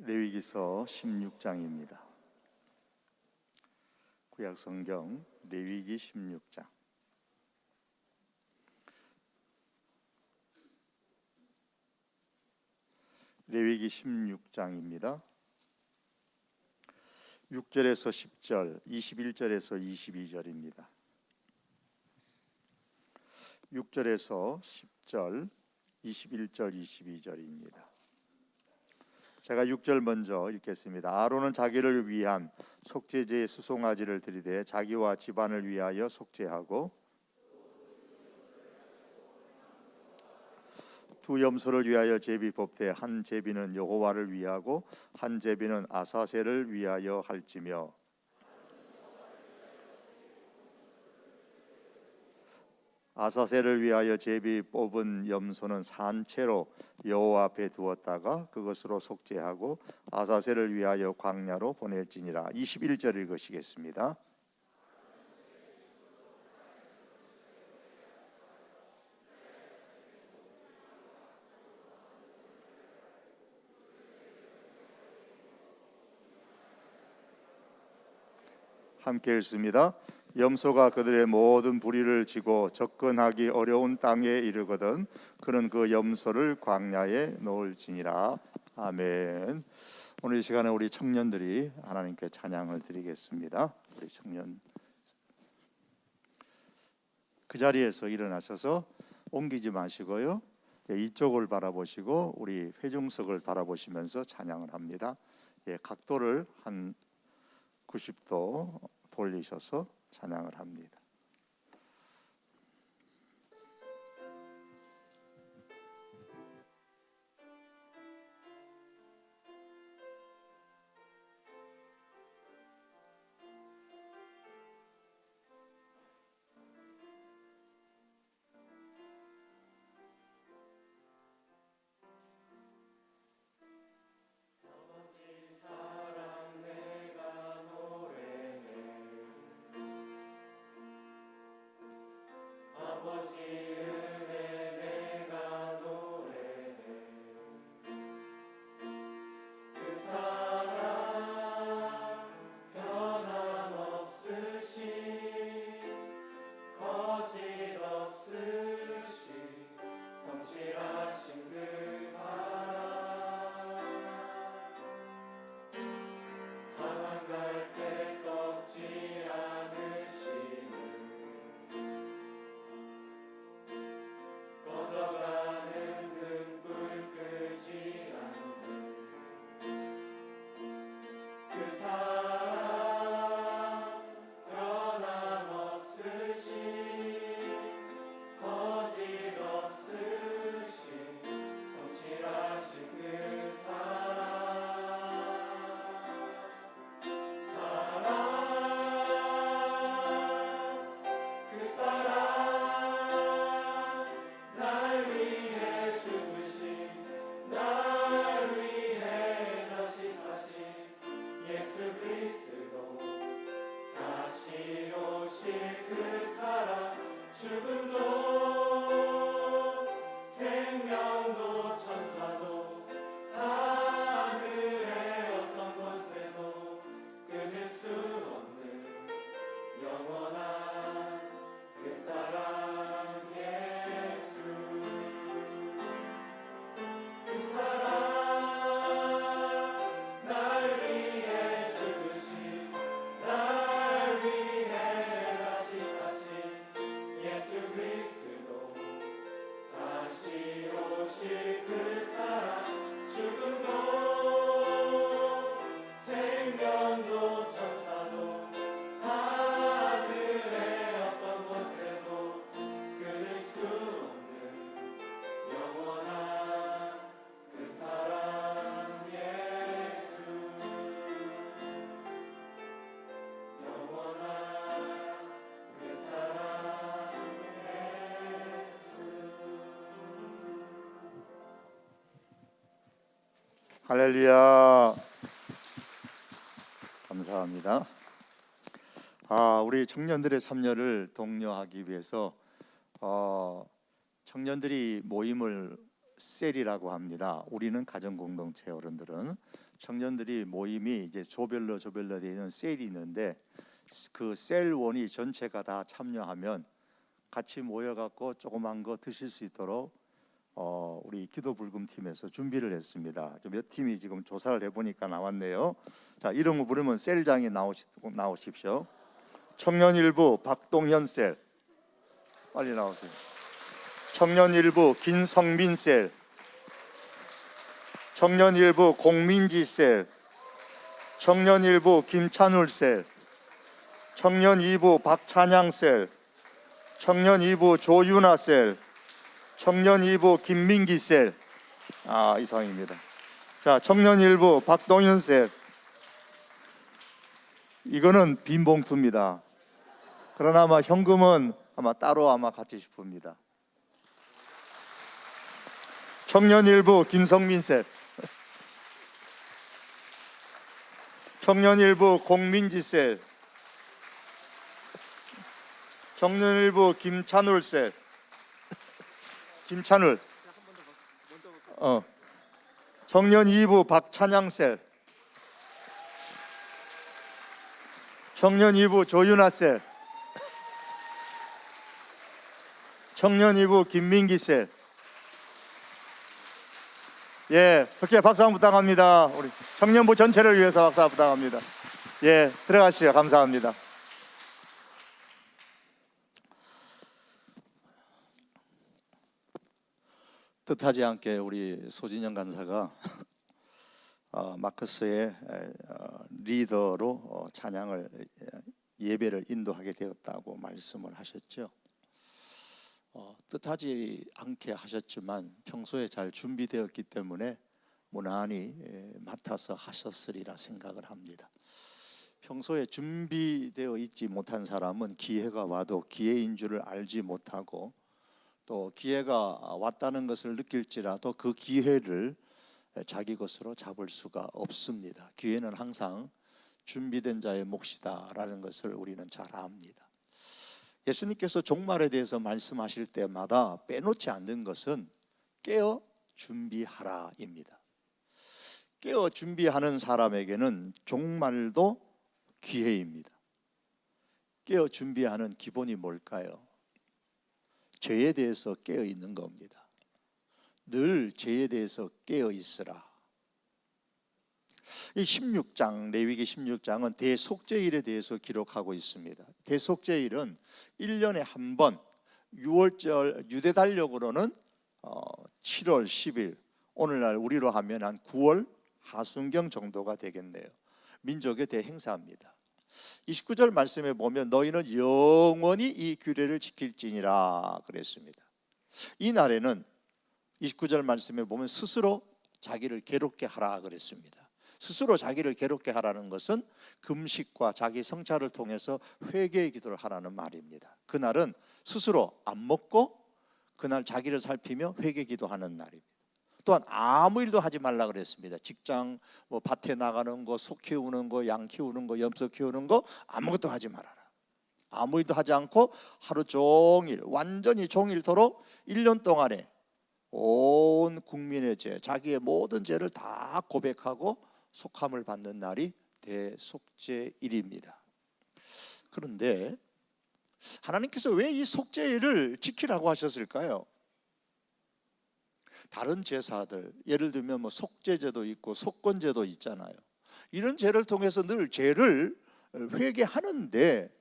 레위기서 16장입니다. 구약성경 레위기 16장. 레위기 16장입니다. 6절에서 10절, 21절에서 22절입니다. 6절에서 10절, 21절, 22절입니다. 제가 6절 먼저 읽겠습니다. 아론은 자기를 위한 속죄제의 수송아지를 드리되 자기와 집안을 위하여 속죄하고 두 염소를 위하여 제비 뽑되 한 제비는 여호와를 위하고 한 제비는 아사셀을 위하여 할지며 아사셀을 위하여 제비 뽑은 염소는 산채로 여호와 앞에 두었다가 그것으로 속죄하고 아사셀을 위하여 광야로 보낼지니라. 21절 읽으시겠습니다. 함께 읽습니다. 염소가 그들의 모든 부리를 지고 접근하기 어려운 땅에 이르거든 그는 그 염소를 광야에 놓을지니라. 아멘. 오늘 이 시간에 우리 청년들이 하나님께 찬양을 드리겠습니다. 우리 청년 그 자리에서 일어나셔서 옮기지 마시고요, 이쪽을 바라보시고 우리 회중석을 바라보시면서 찬양을 합니다. 각도를 한 90도 돌리셔서 찬양을 합니다. 할렐루야. 감사합니다. 우리 청년들의 참여를 독려하기 위해서 청년들이 모임을 셀이라고 합니다. 우리는 가정공동체 어른들은 청년들이 모임이 이제 조별로 되어 있는 셀이 있는데 그 셀원이 전체가 다 참여하면 같이 모여갖고 조그만 거 드실 수 있도록 우리 기도불금팀에서 준비를 했습니다. 몇 팀이 지금 조사를 해보니까 나왔네요. 자, 이런 거 부르면 셀장이 나오십시오. 청년일부 박동현 셀, 빨리 나오세요. 청년일부 김성민 셀, 청년일부 공민지 셀, 청년일부 김찬울 셀, 청년 2부 박찬양 셀, 청년 2부 조윤아 셀, 청년 2부 김민기 셀. 이상입니다. 자, 청년 1부 박동현 셀. 이거는 빈 봉투입니다. 그러나 아마 현금은 따로 갖지 싶습니다. 청년 1부 김성민 셀, 청년 1부 공민지 셀, 청년 1부 김찬울 셀. 김찬울. 청년 2부 박찬양 셀, 청년 2부 조윤아 셀, 청년 2부 김민기 셀. 예, 그렇게 박수 한번 부탁합니다. 우리 청년부 전체를 위해서 박수 한번 부탁합니다. 예, 들어가시죠. 감사합니다. 뜻하지 않게 우리 소진영 간사가 마커스의 리더로 찬양을 예배를 인도하게 되었다고 말씀을 하셨죠. 뜻하지 않게 하셨지만 평소에 잘 준비되었기 때문에 무난히 맡아서 하셨으리라 생각을 합니다. 평소에 준비되어 있지 못한 사람은 기회가 와도 기회인 줄을 알지 못하고 또 기회가 왔다는 것을 느낄지라도 그 기회를 자기 것으로 잡을 수가 없습니다. 기회는 항상 준비된 자의 몫이다라는 것을 우리는 잘 압니다. 예수님께서 종말에 대해서 말씀하실 때마다 빼놓지 않는 것은 깨어 준비하라입니다. 깨어 준비하는 사람에게는 종말도 기회입니다. 깨어 준비하는 기본이 뭘까요? 죄에 대해서 깨어 있는 겁니다. 늘 죄에 대해서 깨어 있으라. 이 16장, 레위기 16장은 대속죄일에 대해서 기록하고 있습니다. 대속죄일은 1년에 한 번, 6월절 유대 달력으로는 7월 10일, 오늘날 우리로 하면 한 9월 하순경 정도가 되겠네요. 민족의 대행사입니다. 29절 말씀에 보면 너희는 영원히 이 규례를 지킬지니라 그랬습니다. 이 날에는 29절 말씀에 보면 스스로 자기를 괴롭게 하라 그랬습니다. 스스로 자기를 괴롭게 하라는 것은 금식과 자기 성찰을 통해서 회개의 기도를 하라는 말입니다. 그날은 스스로 안 먹고 그날 자기를 살피며 회개 기도하는 날입니다. 또한 아무 일도 하지 말라 그랬습니다. 직장, 밭에 나가는 거, 소 키우는 거, 양 키우는 거, 염소 키우는 거 아무것도 하지 말아라. 아무 일도 하지 않고 하루 종일 완전히 종일토록 1년 동안에 온 국민의 죄, 자기의 모든 죄를 다 고백하고 속함을 받는 날이 대속죄일입니다. 그런데 하나님께서 왜 이 속죄일을 지키라고 하셨을까요? 다른 제사들, 예를 들면 속죄제도 있고 속건제도 있잖아요. 이런 죄를 통해서 늘 죄를 회개하는데,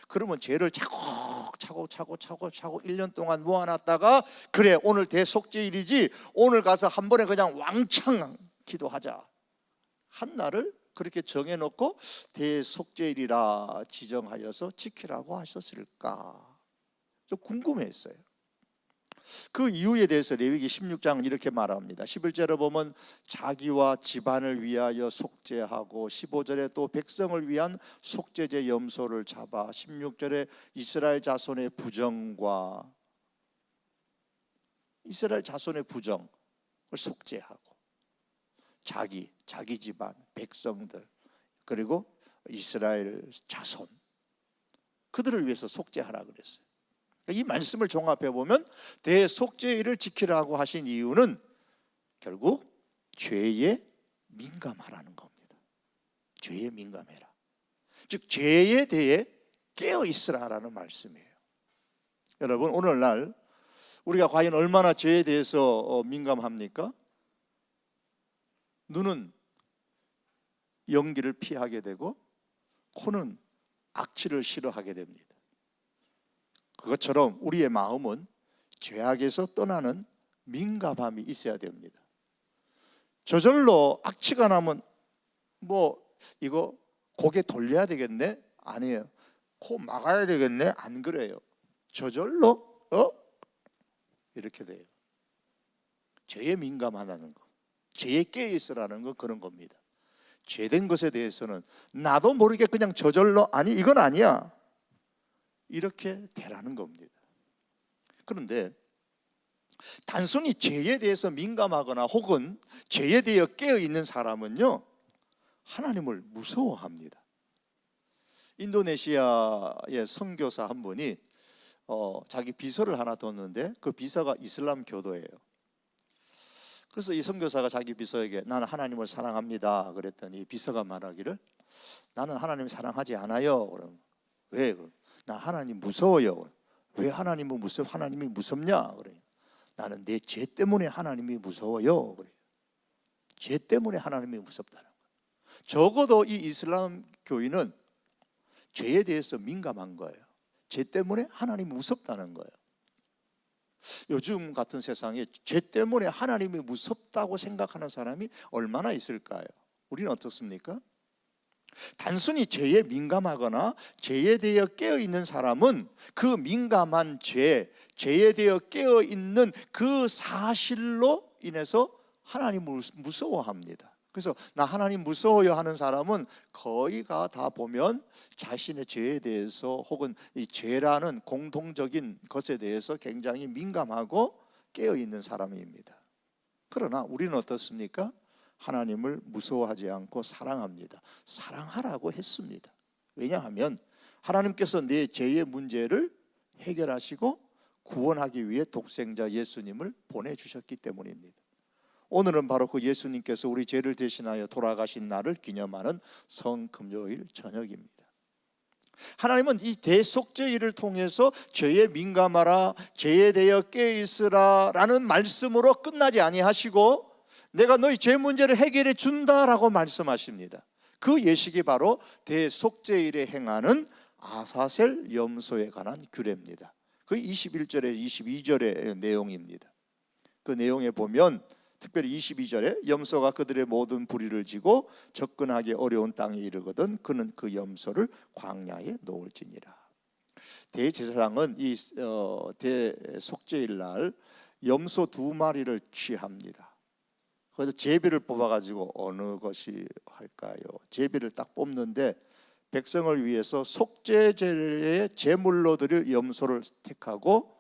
그러면 죄를 차곡차곡 1년 동안 모아놨다가 그래 오늘 대속죄일이지 오늘 가서 한 번에 그냥 왕창 기도하자 한 날을 그렇게 정해놓고 대속죄일이라 지정하여서 지키라고 하셨을까? 좀 궁금했어요. 그 이유에 대해서 레위기 16장은 이렇게 말합니다. 11절에 보면 자기와 집안을 위하여 속죄하고 15절에 또 백성을 위한 속죄제 염소를 잡아 16절에 이스라엘 자손의 부정과 이스라엘 자손의 부정을 속죄하고 자기 집안, 백성들 그리고 이스라엘 자손 그들을 위해서 속죄하라 그랬어요. 이 말씀을 종합해 보면 대속죄일을 지키라고 하신 이유는 결국 죄에 민감하라는 겁니다. 죄에 민감해라. 즉 죄에 대해 깨어 있으라라는 말씀이에요. 여러분, 오늘날 우리가 과연 얼마나 죄에 대해서 민감합니까? 눈은 연기를 피하게 되고 코는 악취를 싫어하게 됩니다. 그것처럼 우리의 마음은 죄악에서 떠나는 민감함이 있어야 됩니다. 저절로 악취가 나면 이거 고개 돌려야 되겠네? 아니에요. 코 막아야 되겠네? 안 그래요. 저절로 이렇게 돼요. 죄에 민감하다는 거, 죄에 깨어있으라는 건 그런 겁니다. 죄된 것에 대해서는 나도 모르게 그냥 저절로 아니 이건 아니야 이렇게 되라는 겁니다. 그런데 단순히 죄에 대해서 민감하거나 혹은 죄에 대해 깨어있는 사람은요, 하나님을 무서워합니다. 인도네시아의 선교사 한 분이 자기 비서를 하나 뒀는데 그 비서가 이슬람 교도예요. 그래서 이 선교사가 자기 비서에게 나는 하나님을 사랑합니다 그랬더니 비서가 말하기를 나는 하나님 사랑하지 않아요. 그럼 왜? 나 하나님 무서워요. 왜 하나님이 무섭냐? 그래. 나는 내 죄 때문에 하나님이 무서워요. 그래. 죄 때문에 하나님이 무섭다는 거예요. 적어도 이 이슬람 교인은 죄에 대해서 민감한 거예요. 죄 때문에 하나님이 무섭다는 거예요. 요즘 같은 세상에 죄 때문에 하나님이 무섭다고 생각하는 사람이 얼마나 있을까요? 우리는 어떻습니까? 단순히 죄에 민감하거나 죄에 대해 깨어있는 사람은 그 민감한 죄에 대해 깨어있는 그 사실로 인해서 하나님을 무서워합니다. 그래서 나 하나님 무서워요 하는 사람은 거의가 다 보면 자신의 죄에 대해서 혹은 이 죄라는 공통적인 것에 대해서 굉장히 민감하고 깨어있는 사람입니다. 그러나 우리는 어떻습니까? 하나님을 무서워하지 않고 사랑합니다. 사랑하라고 했습니다. 왜냐하면 하나님께서 내 죄의 문제를 해결하시고 구원하기 위해 독생자 예수님을 보내주셨기 때문입니다. 오늘은 바로 그 예수님께서 우리 죄를 대신하여 돌아가신 날을 기념하는 성금요일 저녁입니다. 하나님은 이 대속죄일을 통해서 죄에 민감하라, 죄에 대해 깨어있으라 라는 말씀으로 끝나지 아니하시고 내가 너희 죄 문제를 해결해 준다라고 말씀하십니다. 그 예식이 바로 대속죄일에 행하는 아사셀 염소에 관한 규례입니다. 그 21절에 22절의 내용입니다. 그 내용에 보면 특별히 22절에 염소가 그들의 모든 부리를 지고 접근하기 어려운 땅에 이르거든 그는 그 염소를 광야에 놓을지니라. 대제사장은 이 대속죄일 날 염소 2마리를 취합니다. 그래서 제비를 뽑아가지고 어느 것이 할까요? 제비를 딱 뽑는데 백성을 위해서 속죄제의 제물로 드릴 염소를 택하고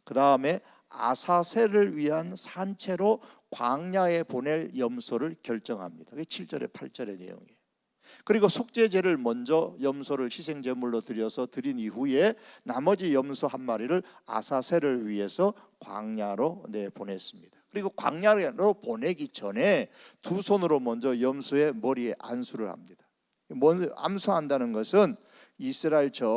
그 다음에 아사셀을 위한 산채로 광야에 보낼 염소를 결정합니다. 그게 7절에 8절의 내용이에요. 그리고 속죄제를 먼저 염소를 희생제물로 드린 이후에 나머지 염소 1마리를 아사셀을 위해서 광야로 내보냈습니다. 그리고 광야로 보내기 전에 두 손으로 먼저 염소의 머리에 안수를 합니다. 암수한다는 것은 이스라엘 전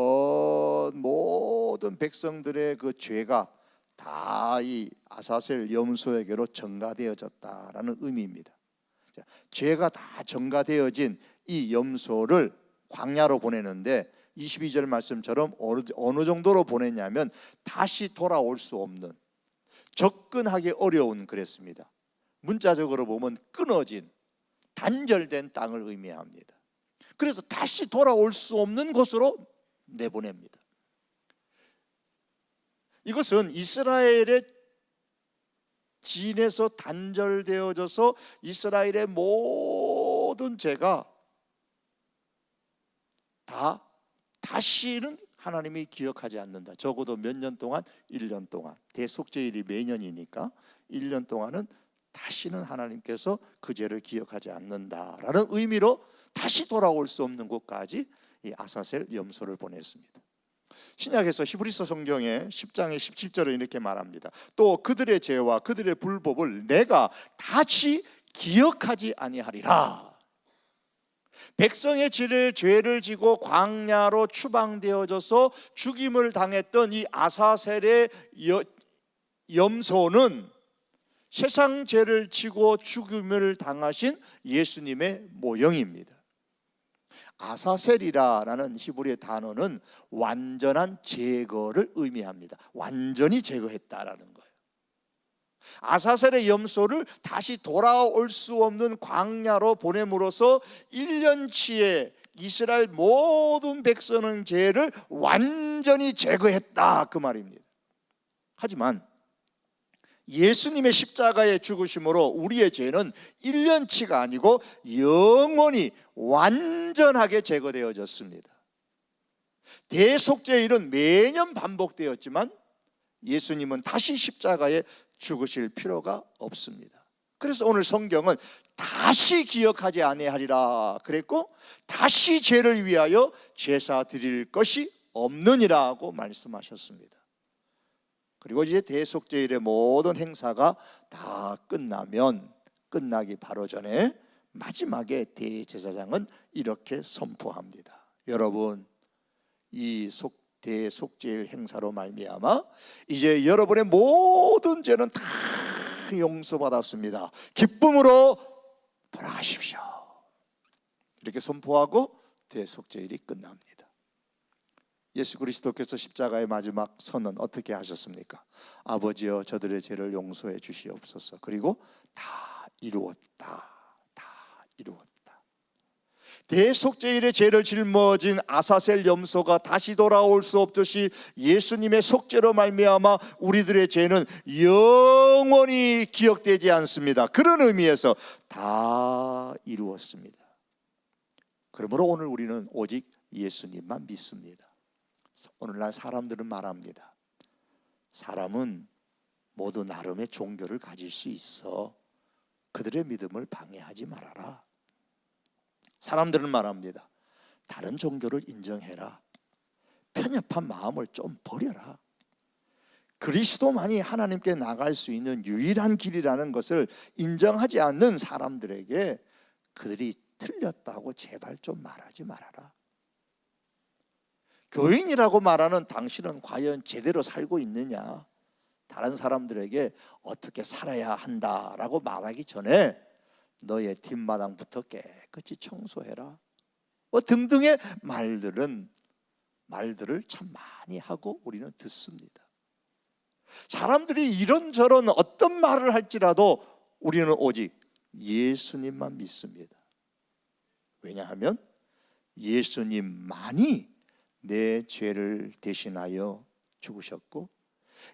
모든 백성들의 그 죄가 다 이 아사셀 염소에게로 전가되어졌다라는 의미입니다. 죄가 다 전가되어진 이 염소를 광야로 보내는데 22절 말씀처럼 어느 정도로 보냈냐면 다시 돌아올 수 없는, 접근하기 어려운 그랬습니다. 문자적으로 보면 끊어진, 단절된 땅을 의미합니다. 그래서 다시 돌아올 수 없는 곳으로 내보냅니다. 이것은 이스라엘의 진에서 단절되어져서 이스라엘의 모든 죄가 다시는 하나님이 기억하지 않는다. 적어도 몇 년 동안? 1년 동안. 대속죄일이 매년이니까 1년 동안은 다시는 하나님께서 그 죄를 기억하지 않는다라는 의미로 다시 돌아올 수 없는 곳까지 이 아사셀 염소를 보냈습니다. 신약에서 히브리서 성경에 10장의 17절에 이렇게 말합니다. 또 그들의 죄와 그들의 불법을 내가 다시 기억하지 아니하리라. 백성의 죄를 지고 광야로 추방되어져서 죽임을 당했던 이 아사셀의 염소는 세상 죄를 지고 죽임을 당하신 예수님의 모형입니다. 아사셀이라는 히브리의 단어는 완전한 제거를 의미합니다. 완전히 제거했다라는 거예요. 아사셀의 염소를 다시 돌아올 수 없는 광야로 보냄으로써 1년치의 이스라엘 모든 백성의 죄를 완전히 제거했다, 그 말입니다. 하지만 예수님의 십자가의 죽으심으로 우리의 죄는 1년치가 아니고 영원히 완전하게 제거되어졌습니다. 대속죄일은 매년 반복되었지만 예수님은 다시 십자가에 죽으실 필요가 없습니다. 그래서 오늘 성경은 다시 기억하지 아니하리라 그랬고, 다시 죄를 위하여 제사 드릴 것이 없느니라고 말씀하셨습니다. 그리고 이제 대속죄일의 모든 행사가 다 끝나면, 끝나기 바로 전에 마지막에 대제사장은 이렇게 선포합니다. 여러분, 이 대속죄일 행사로 말미암아 이제 여러분의 모든 죄는 다 용서받았습니다. 기쁨으로 돌아가십시오. 이렇게 선포하고 대속죄일이 끝납니다. 예수 그리스도께서 십자가의 마지막 선언 어떻게 하셨습니까? 아버지여 저들의 죄를 용서해 주시옵소서. 그리고 다 이루었다. 다 이루었다. 대속죄일의 죄를 짊어진 아사셀 염소가 다시 돌아올 수 없듯이 예수님의 속죄로 말미암아 우리들의 죄는 영원히 기억되지 않습니다. 그런 의미에서 다 이루었습니다. 그러므로 오늘 우리는 오직 예수님만 믿습니다. 오늘날 사람들은 말합니다. 사람은 모두 나름의 종교를 가질 수 있어. 그들의 믿음을 방해하지 말아라. 사람들은 말합니다. 다른 종교를 인정해라. 편협한 마음을 좀 버려라. 그리스도만이 하나님께 나갈 수 있는 유일한 길이라는 것을 인정하지 않는 사람들에게 그들이 틀렸다고 제발 좀 말하지 말아라. 교인이라고 말하는 당신은 과연 제대로 살고 있느냐? 다른 사람들에게 어떻게 살아야 한다라고 말하기 전에 너의 뒷마당부터 깨끗이 청소해라. 등등의 말들을 참 많이 하고 우리는 듣습니다. 사람들이 이런저런 어떤 말을 할지라도 우리는 오직 예수님만 믿습니다. 왜냐하면 예수님만이 내 죄를 대신하여 죽으셨고,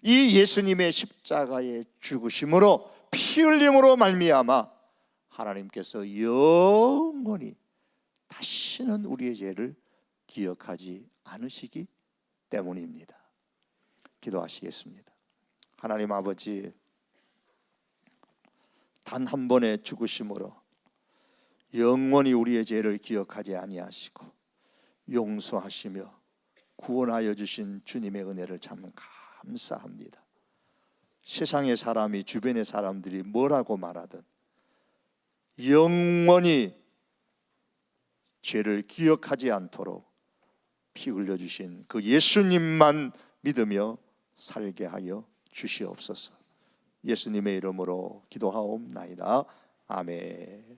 이 예수님의 십자가의 죽으심으로, 피 흘림으로 말미암아 하나님께서 영원히 다시는 우리의 죄를 기억하지 않으시기 때문입니다. 기도하시겠습니다. 하나님 아버지, 단 한 번의 죽으심으로 영원히 우리의 죄를 기억하지 아니하시고 용서하시며 구원하여 주신 주님의 은혜를 참 감사합니다. 세상의 사람이, 주변의 사람들이 뭐라고 말하든 영원히 죄를 기억하지 않도록 피 흘려주신 그 예수님만 믿으며 살게 하여 주시옵소서. 예수님의 이름으로 기도하옵나이다. 아멘.